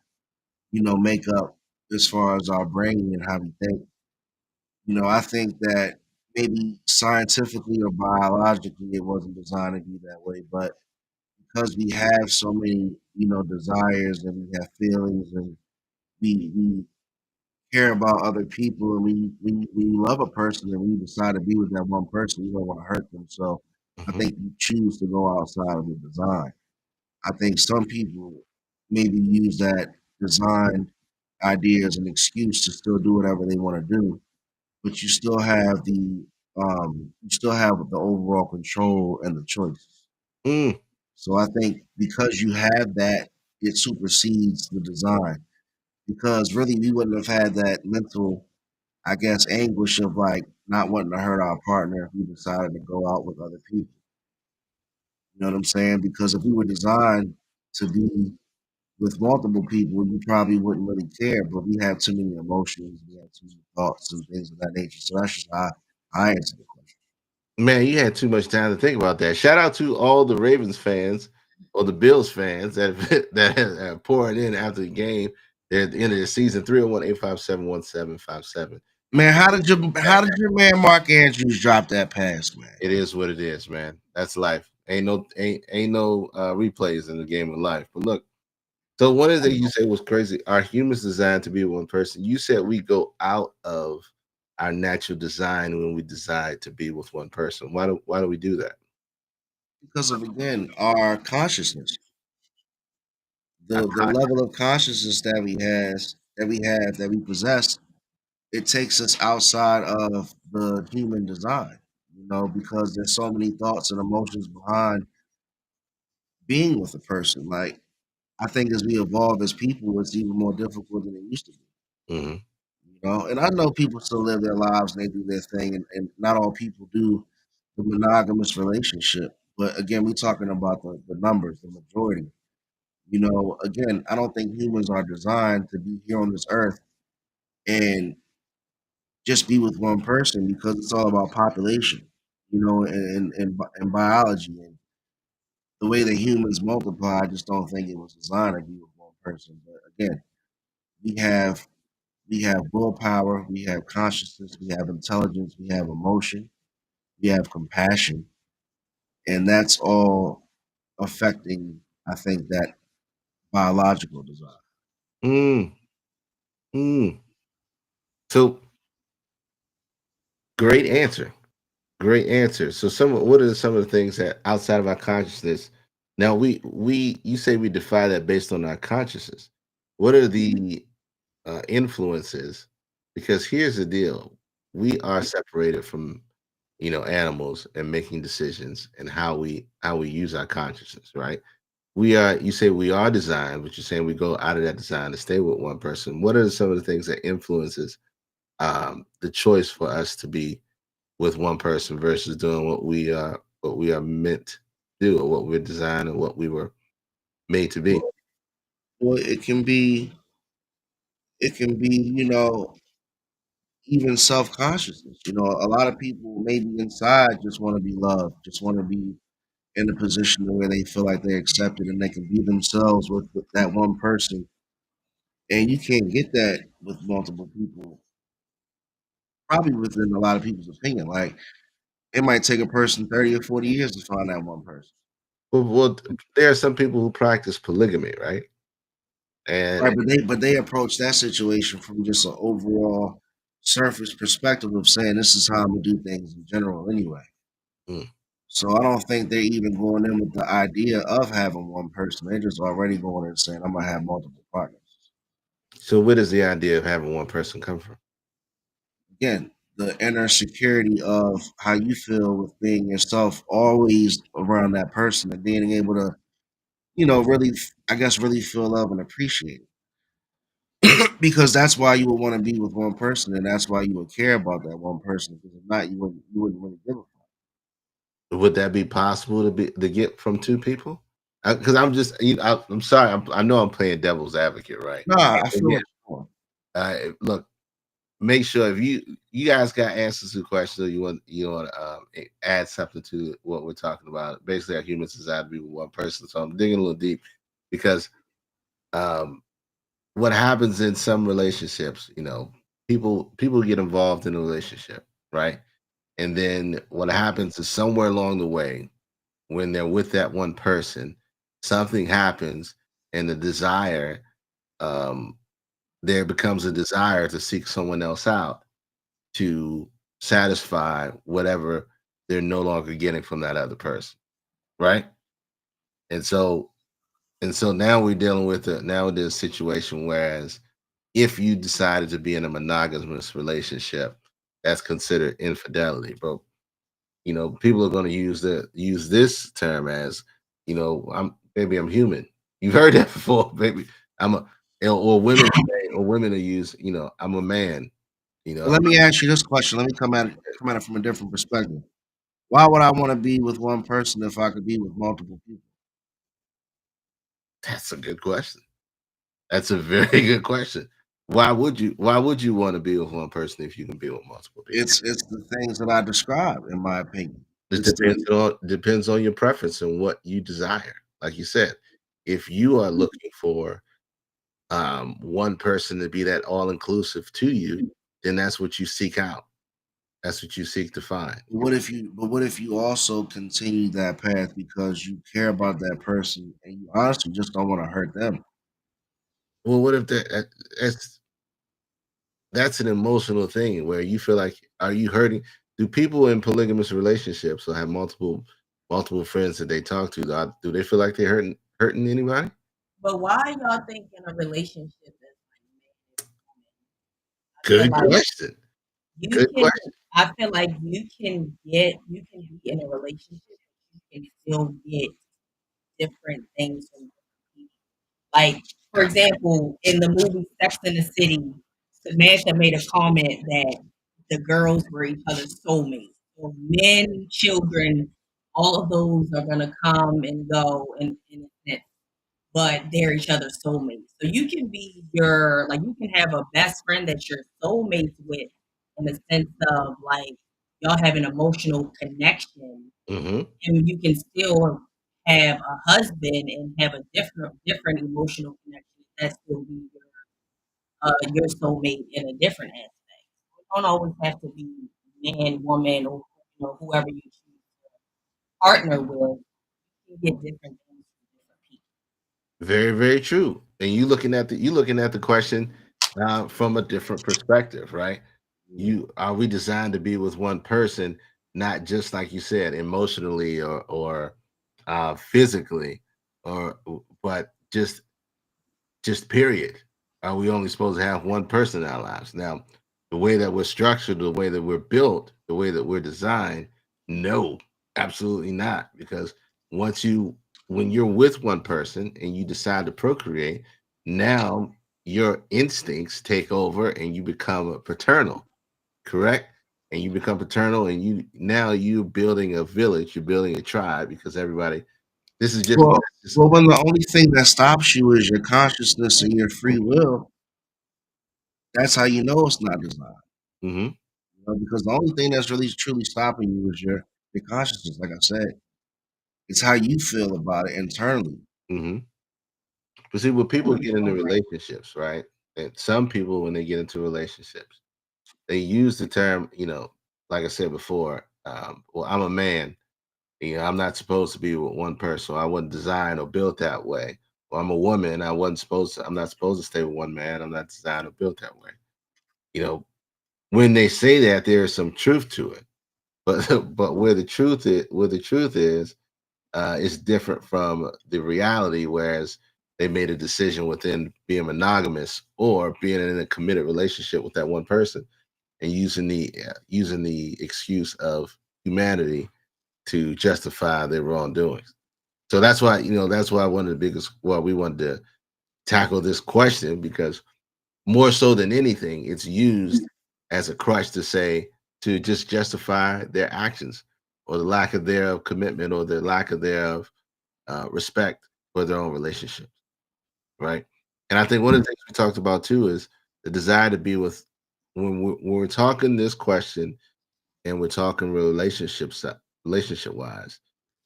makeup as far as our brain and how we think. I think that maybe scientifically or biologically it wasn't designed to be that way, but because we have so many, desires and we have feelings and we care about other people and we love a person and we decide to be with that one person, you don't want to hurt them. So I Mhm. think you choose to go outside of the design. I think some people maybe use that design idea as an excuse to still do whatever they want to do, but you still have the overall control and the choice. Mm. So I think because you have that, it supersedes the design. Because really, we wouldn't have had that mental, I guess, anguish of like not wanting to hurt our partner if we decided to go out with other people. You know what I'm saying? Because if we were designed to be with multiple people, you probably wouldn't really care. But we have too many emotions, we have too many thoughts and things of that nature. So that's just how I answer the question. Man, you had too much time to think about that. Shout out to all the Ravens fans or the Bills fans that that have poured in after the game. They're at the end of the season. 301-857-1757. Man, how did your man Mark Andrews drop that pass, man? It is what it is, man. That's life. Ain't no replays in the game of life. But look, so one of the things you said was crazy. Are humans designed to be one person? You said we go out of our natural design when we decide to be with one person. Why do we do that? Because of again our consciousness, Our the level of consciousness that we possess, it takes us outside of the human design. Because there's so many thoughts and emotions behind being with a person. Like I think as we evolve as people, it's even more difficult than it used to be. Mhm. And I know people still live their lives and they do their thing, and not all people do the monogamous relationship. But again, we're talking about the numbers, the majority. Again, I don't think humans are designed to be here on this earth and just be with one person because it's all about population, and biology and the way that humans multiply. I just don't think it was designed to be with one person. But again, we have we have willpower, we have consciousness, we have intelligence, we have emotion, we have compassion, and that's all affecting, I think, that biological design. Mm, mm. So great answer. Great answer. So what are some of the things that outside of our consciousness? Now we you say we defy that based on our consciousness. What are the influences? Because here's the deal: we are separated from animals and making decisions and how we use our consciousness. Right? We are. You say we are designed, but you're saying we go out of that design to stay with one person. What are some of the things that influences the choice for us to be with one person versus doing what we are meant to do or what we're designed and what we were made to be. Well, it can be, even self consciousness. A lot of people maybe inside just want to be loved, just want to be in a position where they feel like they're accepted and they can be themselves with that one person. And you can't get that with multiple people, probably within a lot of people's opinion. Like it might take a person 30 or 40 years to find that one person. Well, there are some people who practice polygamy, right? And Right, but they approach that situation from just an overall surface perspective of saying this is how I'm gonna do things in general anyway. mm, So I don't think they're even going in with the idea of having one person. They're just already going in saying I'm gonna have multiple partners. So where does the idea of having one person come from? Again, the inner security of how you feel with being yourself, always around that person, and being able to, really, I guess, really feel love and appreciate it. Because that's why you would want to be with one person, and that's why you would care about that one person. Because if not, you wouldn't really give a fuck. Would that be possible to get from two people? Because I'm just, I'm sorry, I know I'm playing devil's advocate, right? Nah, I feel Again, what you're doing. look, make sure if you guys got answers to the question, or you want to add something to what we're talking about. Basically, our humans desire to be with one person. So I'm digging a little deep because um, what happens in some relationships, people get involved in a relationship, right? And then what happens is somewhere along the way, when they're with that one person, something happens, and the desire, um, there becomes a desire to seek someone else out to satisfy whatever they're no longer getting from that other person, right? And so now we're dealing with a nowadays situation. Whereas if you decided to be in a monogamous relationship, that's considered infidelity, bro. People are going to use this term as, I'm human. You've heard that before, baby. I'm a or women say, or women are use, I'm a man. But You know, let me ask you this question. Let me come at it from a different perspective. Why would I want to be with one person if I could be with multiple people? that's a good question. That's a very good question. Why would you want to be with one person if you can be with multiple people? It's the things that I described, in my opinion. It It's the depends on your preference and what you desire. Like you said, if you are looking for one person to be that all inclusive to you, then that's what you seek out. That's what you seek to find. What if you also continue that path because you care about that person and you honestly just don't want to hurt them? Well, what if that's an emotional thing where you feel like, are you hurting? Do people in polygamous relationships or have multiple friends that they talk to? Do they feel like they're hurting anybody? But why y'all think in a relationship is like man is woman? I feel Good like question. you Good can. question. I feel like you can be in a relationship, you can still get different things from different people. Like, for example, in the movie Sex in the City, Samantha made a comment that the girls were each other's soulmates. So men, children, all of those are gonna come and go in a sense, but they're each other's soulmates. So you can be you can have a best friend that you're soulmates with in the sense of like y'all have an emotional connection, Hmm. and you can still have a husband and have a different emotional connection. That still be your soulmate in a different aspect. You don't always have to be man, woman, or whoever you choose to partner with. You can get different things from different people. Very, very true. And you looking at the question from a different perspective, right? Yeah. You Are we designed to be with one person, not just like you said, emotionally or physically, or but just period. Are we only supposed to have one person in our lives? Now, the way that we're structured, the way that we're built, the way that we're designed, no, absolutely not. Because once you, when you're with one person and you decide to procreate, now your instincts take over and you become a paternal, correct? And you become paternal, and you're building a village, you're building a tribe because everybody. This is just. Well, well, when the only thing that stops you is your consciousness and your free will, that's how you know it's not designed. Mm-hmm. Because the only thing that's really truly stopping you is your consciousness. Like I said, it's how you feel about it internally. Mm-hmm. But see, when people get into relationships, right? And some people, when they get into relationships, they use the term, like I said before, well, I'm a man. I'm not supposed to be with one person. I wasn't designed or built that way. Or I'm a woman. I'm not supposed to stay with one man. I'm not designed or built that way. You know, when they say that, there is some truth to it. But but where the truth is different from the reality. Whereas they made a decision within being monogamous or being in a committed relationship with that one person, and using the excuse of humanity to justify their wrongdoings. So that's why, that's why one of the biggest why we wanted to tackle this question, because more so than anything, it's used as a crutch to just justify their actions, or the lack of their commitment, or the lack of their respect for their own relationships, right? And I think one of the things we talked about too is the desire to be with, when we're talking this question and we're talking relationship wise,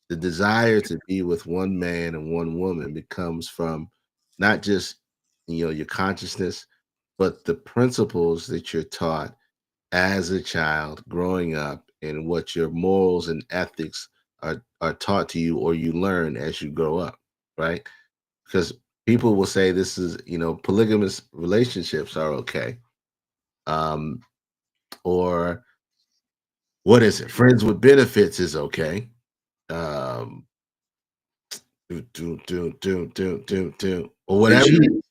the desire to be with one man and one woman becomes from not just your consciousness, but the principles that you're taught as a child growing up, and what your morals and ethics are taught to you, or you learn as you grow up, right? Because people will say this is, polygamous relationships are okay, um or what is it, friends with benefits is okay, um or Did whatever. you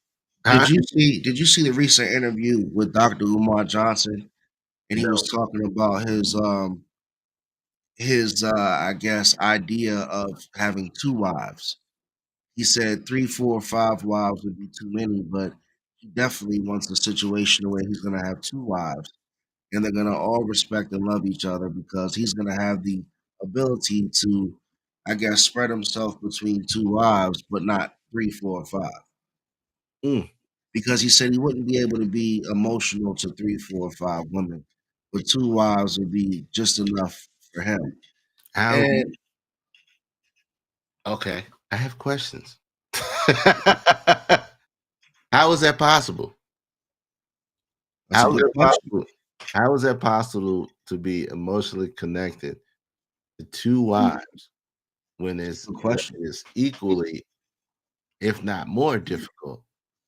Huh? did you see the recent interview with Dr. Umar Johnson? And he was No. talking about his I guess idea of having two wives. He said three, four, five wives would be too many, but he definitely wants a situation where he's gonna have two wives and they're gonna all respect and love each other because he's gonna have the ability to, I guess, spread himself between two wives, but not three, four, or five. Mm. Because he said he wouldn't be able to be emotional to three, four, or five women, but two wives would be just enough for him. How? And Okay, I have questions. How is that possible? that's a How is good that question. possible? How is that possible to be emotionally connected to two wives when Good question. it's equally, if not more difficult,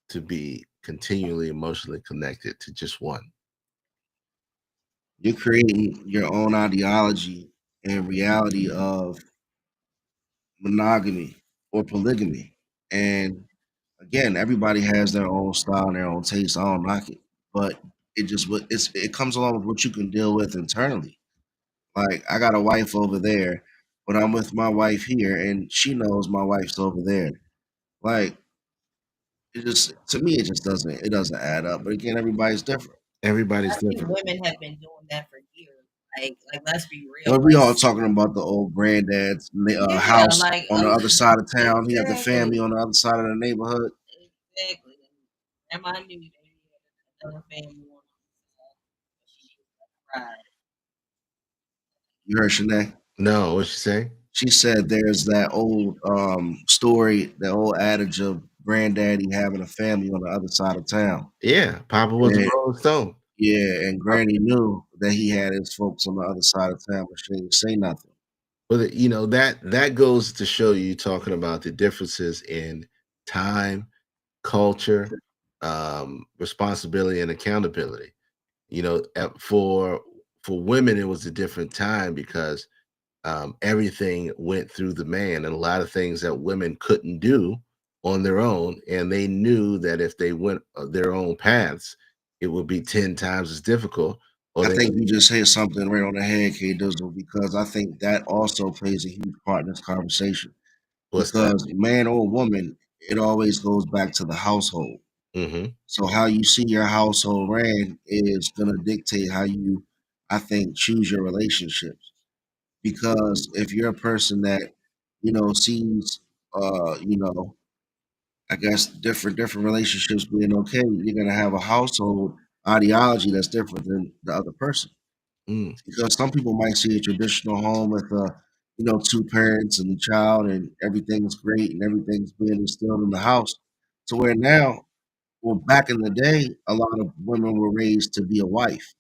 to be continually emotionally connected to just one? You're creating your own ideology and reality of monogamy or polygamy. And again, everybody has their own style and their own taste. I don't knock it, but it comes along with what you can deal with internally. Like I got a wife over there, but I'm with my wife here, and she knows my wife's over there. Like it just to me, it doesn't add up. But again, everybody's different. Everybody's I think different. women have been doing that for years. Like let's be real. But we all talking about the old granddad's Yeah, house like on the other side of town. He had the family exactly, on the other side of the neighborhood. exactly. And I knew they had another family on the side, but she cried. You heard Shanae? No, what you say? She said there's that old story, the old adage of granddaddy having a family on the other side of town. Yeah, Papa was a And Rolling Stone. yeah, and Granny knew that he had his folks on the other side of town, but she didn't say nothing. Well, that goes to show you, talking about the differences in time, culture, responsibility, and accountability. For women, it was a different time because everything went through the man, and a lot of things that women couldn't do on their own, and they knew that if they went their own paths, it would be 10 times as difficult. Or I they think you just hit something right on the head, K Dizzle, because I think that also plays a huge part in this conversation. What's that? Because man or woman, it always goes back to the household. Hmm. So how you see your household ran is gonna dictate how you, I think, choose your relationships. Because if you're a person that, sees I guess different relationships being okay, you're gonna have a household ideology that's different than the other person. Mm. Because some people might see a traditional home with two parents and a child and everything's great and everything's being instilled in the house. To where now, well, back in the day, a lot of women were raised to be a wife,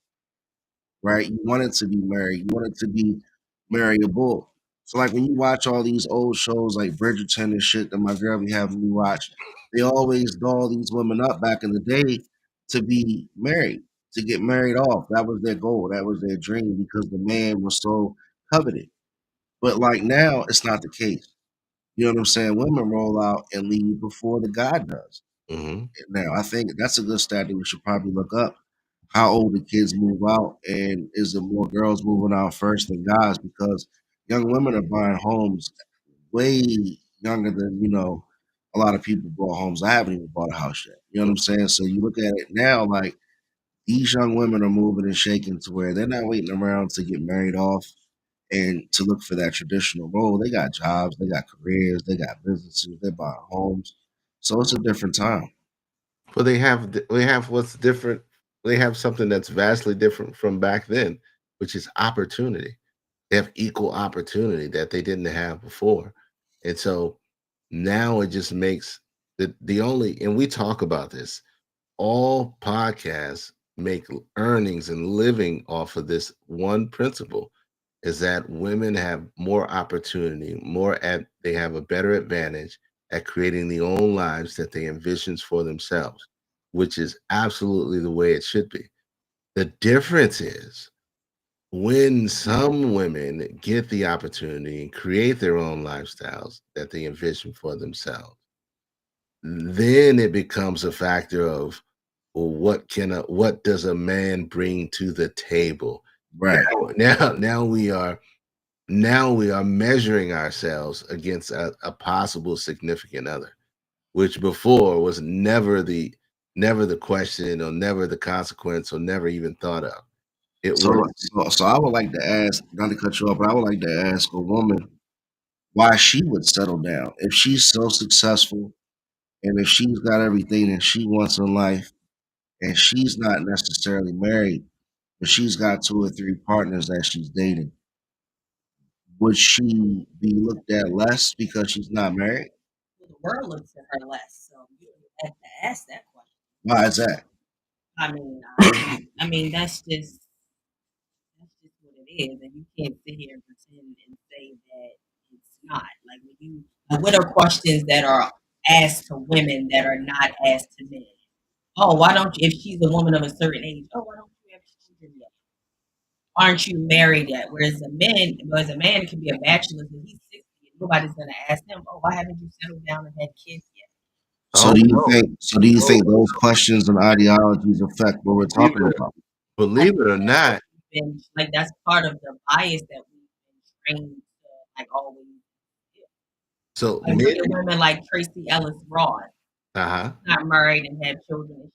right? You wanted to be married, you wanted to be marryable. So like when you watch all these old shows like Bridgerton and shit that my girl be having me watch, they always doll these women up back in the day to be married, to get married off. That was their goal, that was their dream because the man was so coveted. But like now, it's not the case. You know what I'm saying? Women roll out and leave before the guy does. Hmm. Now, I think that's a good stat that we should probably look up. How old the kids move out, and is there more girls moving out first than guys? Because young women are buying homes way younger than a lot of people bought homes. I haven't even bought a house yet. You know what I'm saying? So you look at it now, like these young women are moving and shaking to where they're not waiting around to get married off and to look for that traditional role. They got jobs, they got careers, they got businesses, they're buying homes. So it's a different time. But they have what's different. They have something that's vastly different from back then, which is opportunity. They have equal opportunity that they didn't have before, and so now it just makes the only. And we talk about this. All podcasts make earnings and living off of this one principle is that women have more opportunity, they have a better advantage at creating the own lives that they envision for themselves, which is absolutely the way it should be. The difference is when some women get the opportunity and create their own lifestyles that they envision for themselves, then it becomes a factor of, well, what does a man bring to the table? Right. Now we are measuring ourselves against a possible significant other, which before was never the question or never the consequence or never even thought of. It So, was so I would like to ask, not to cut you off, but I would like to ask a woman why she would settle down if she's so successful and if she's got everything that she wants in life and she's not necessarily married, but she's got two or three partners that she's dating. Would she be looked at less because she's not married? Well, the world looks at her less, so you have to ask that question. Why is that? I mean, that's just what it is, and you can't sit here and pretend and say that it's not. Like what are questions that are asked to women that are not asked to men? Oh, why don't you? If she's a woman of a certain age, oh, why don't you have children yet? Aren't you married yet? Whereas a man can be a bachelor and he's 60, and nobody's gonna ask him, oh, why haven't you settled down and had kids yet? So oh do you no, think? So do you oh, think those questions and ideologies affect what we're believe talking it, about? I believe think it or that's what not. we've been like. That's part of the bias that we've been trained to like always. Do. So Like look men, at women like Tracy Ellis Ross, uh-huh. not married and had children.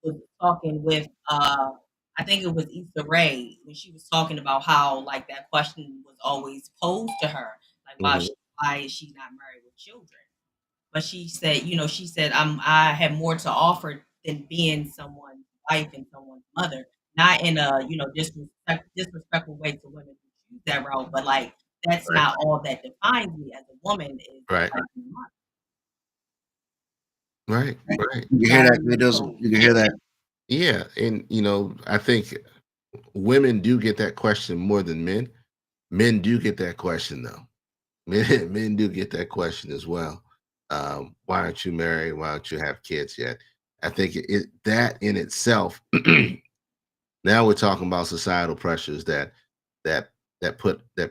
Was talking with I think it was Issa Rae when she was talking about how like that question was always posed to her, like Mhm. why is she not married with children? But she said, she said I have more to offer than being someone's wife and someone's mother, not in a disrespectful way to women who choose that route, but like that's Right, not all that defines me as a woman is right, like being a mother. right, That's right. You can hear that, society Kratos? told You can me. hear that. Yeah, and I think women do get that question more than men. Men do get that question though. Men do get that question as well. Why aren't you married? Why don't you have kids yet? I think that in itself. Now we're talking about societal pressures that that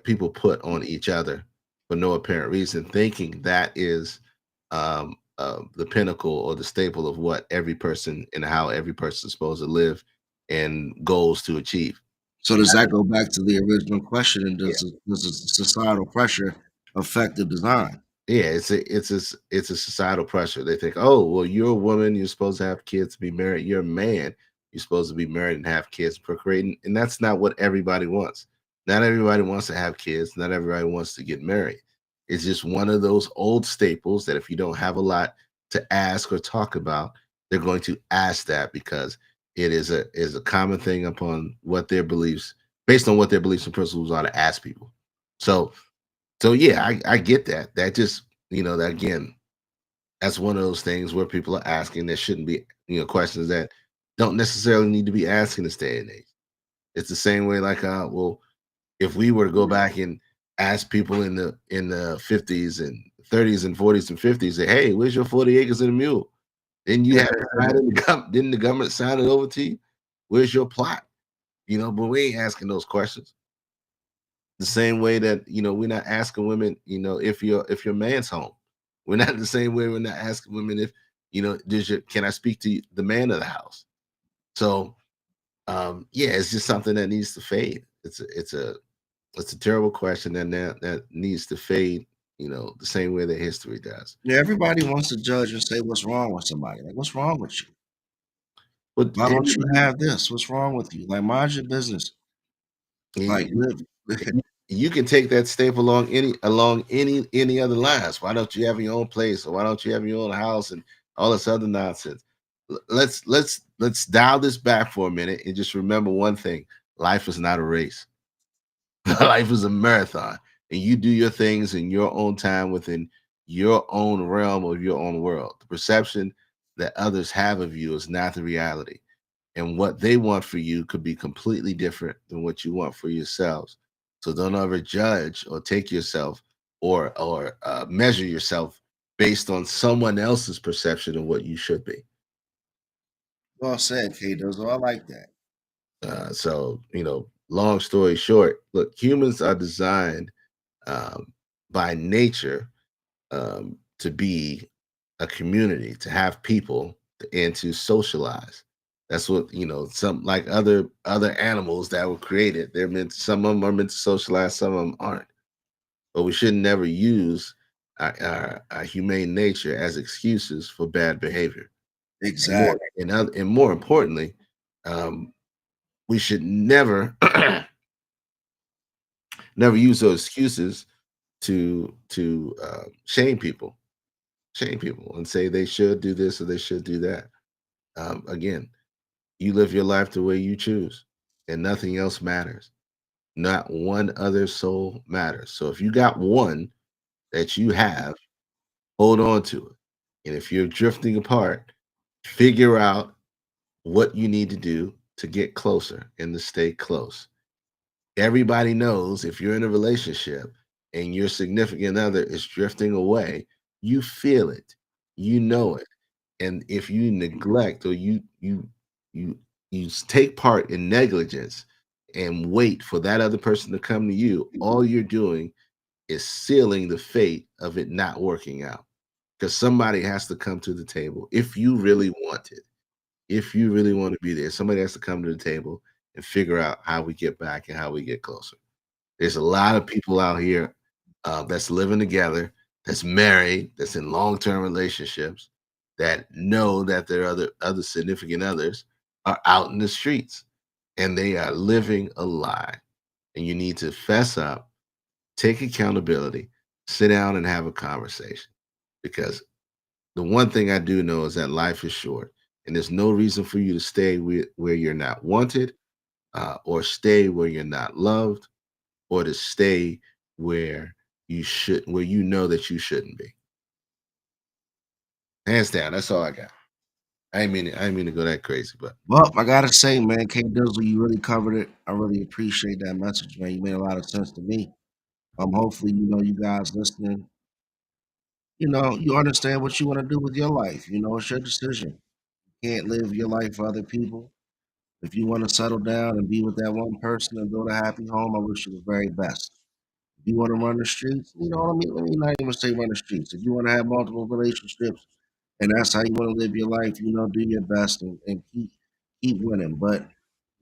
people put on each other for no apparent reason, thinking that is the pinnacle or the staple of what every person and how every person is supposed to live and goals to achieve. So does that go back to the original question? And Yeah. does the societal pressure affect the design? Yeah, it's a societal pressure. They think, oh, well, you're a woman, you're supposed to have kids, be married. You're a man, you're supposed to be married and have kids, procreating, and that's not what everybody wants. Not everybody wants to have kids. Not everybody wants to get married. It's just one of those old staples that if you don't have a lot to ask or talk about, they're going to ask that because it is a common thing upon what their beliefs, based on what their beliefs and principles are to ask people. So yeah, I get that. That just, that again, that's one of those things where people are asking that shouldn't be, questions that don't necessarily need to be asked in this day and age. It's the same way, like, well, if we were to go back and ask people in the 50s and 30s and 40s and 50s, say, hey, where's your 40 acres and a mule? Then you have to sign in didn't the government sign it over to you? Where's your plot? But we ain't asking those questions. The same way that we're not asking women, if your man's home. We're not the same way we're not asking women if does your can I speak to the man of the house. So yeah, it's just something that needs to fade. It's a terrible question, and that needs to fade. The same way that history does. Yeah, everybody wants to judge and say what's wrong with somebody. Like, what's wrong with you? But Why don't you have this? What's wrong with you? Like, mind your business. Like, live. you can take that staple along any other lines. Why don't you have your own place, or why don't you have your own house, and all this other nonsense? Let's dial this back for a minute and just remember one thing: life is not a race. Life is a marathon, and you do your things in your own time within your own realm of your own world. The perception that others have of you is not the reality, and what they want for you could be completely different than what you want for yourselves. So don't ever judge or take yourself or measure yourself based on someone else's perception of what you should be. Well said, K Dozo. I like that. So long story short, look, humans are designed um, by nature to be a community, to have people, and to socialize. That's what some like other animals that were created. They're meant. Some of them are meant to socialize. Some of them aren't. But we should never use our humane nature as excuses for bad behavior. Exactly. And more importantly, um, we should never never use those excuses to shame people and say they should do this or they should do that. Again, you live your life the way you choose, and nothing else matters. Not one other soul matters. So if you got one that you have, hold on to it. And if you're drifting apart, figure out what you need to do to get closer and to stay close. Everybody knows if you're in a relationship and your significant other is drifting away, you feel it, you know it. And if you neglect or you take part in negligence and wait for that other person to come to you, all you're doing is sealing the fate of it not working out. Because somebody has to come to the table if you really want it. If you really want to be there, somebody has to come to the table and figure out how we get back and how we get closer. There's a lot of people out here that's living together, that's married, that's in long-term relationships, that know that their other significant others are out in the streets and they are living a lie. And you need to fess up, take accountability, sit down and have a conversation. Because the one thing I do know is that life is short, and there's no reason for you to stay where you're not wanted, or stay where you're not loved, or to stay where you know that you shouldn't be. Hands down, that's all I got. I ain't mean to go that crazy, but Well, I gotta say, man, K Dizzle, you really covered it. I really appreciate that message, man. You made a lot of sense to me. Hopefully, you guys listening, you understand what you want to do with your life. It's your decision. You can't live your life for other people. If you want to settle down and be with that one person and build a happy home, I wish you the very best. If you want to run the streets, you know what I mean? Let me not even say run the streets. If you want to have multiple relationships and that's how you want to live your life, do your best and keep winning. But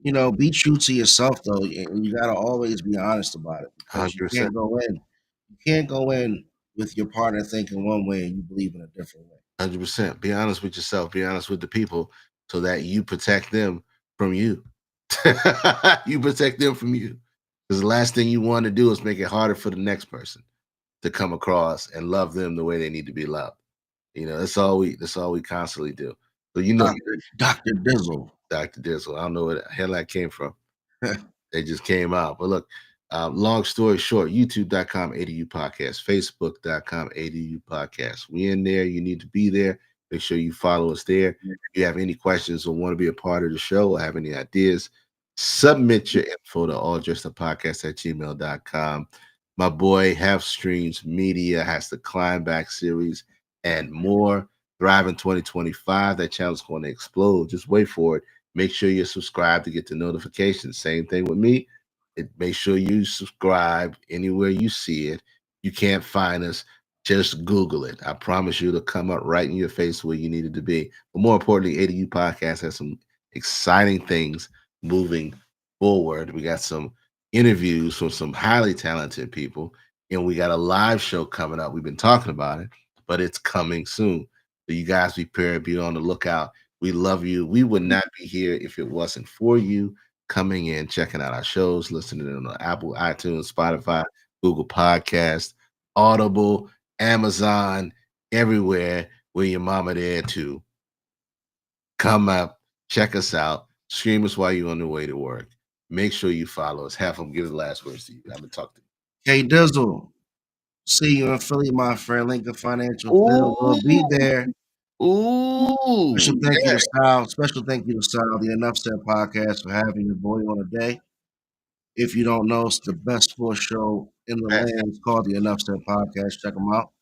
be true to yourself though, and you gotta always be honest about it because you 100%. can't go in, you can't go in with your partner thinking one way and you believe in a different way. 100%. Be honest with yourself. Be honest with the people so that you protect them from you. You protect them from you. Because the last thing you want to do is make it harder for the next person to come across and love them the way they need to be loved. That's all we constantly do. So Dr. Dizzle. Dr. Dizzle. I don't know where the hell that came from. They just came out. But look, long story short, youtube.com ADU podcast, facebook.com ADU podcast. We in there. You need to be there. Make sure you follow us there. If you have any questions or want to be a part of the show or have any ideas, submit your info to alldressedupodcast@gmail.com. My boy, Half Streams Media has the Climb Back series and more. Thrive in 2025. That channel's going to explode. Just wait for it. Make sure you're subscribed to get the notifications. Same thing with me. Make sure you subscribe anywhere you see it. You can't find us, just Google it. I promise you it'll come up right in your face where you need it to be. But more importantly, ADU Podcast has some exciting things moving forward. We got some interviews from some highly talented people, and we got a live show coming up. We've been talking about it, but it's coming soon. So you guys be prepared, be on the lookout. We love you. We would not be here if it wasn't for you coming in, checking out our shows, listening on Apple, iTunes, Spotify, Google Podcast, Audible, Amazon, everywhere where your mama there too. Come up, check us out, stream us while you're on the way to work. Make sure you follow us. Have them give the last words to you. I'm gonna talk to you. Hey Dizzle, see you in Philly, my friend. Lincoln Financial Field. We'll be there. Ooh, Special thank you to Sal. Special thank you to Sal, the Enough Said podcast, for having your boy on today. If you don't know, it's the best sports show in the land. It's called the Enough Said podcast. Check them out.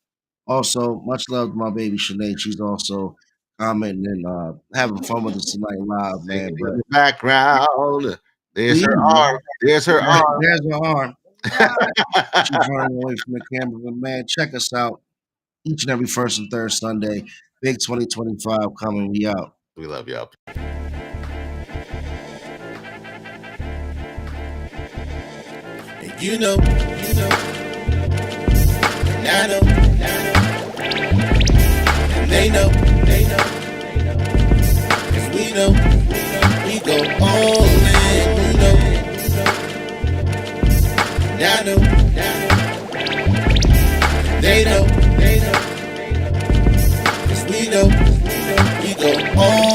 Also, much love to my baby Sinead. She's also commenting and having fun with us tonight live, man. But in the background, there's her arm. There's her arm. There's her arm. She's running away from the camera. But man, check us out each and every first and third Sunday. Big 2025 coming. We out. We love y'all. You know, and I know, and they know, and we know, we go all in, you know, and I know, and they know, 'cause we know, we go all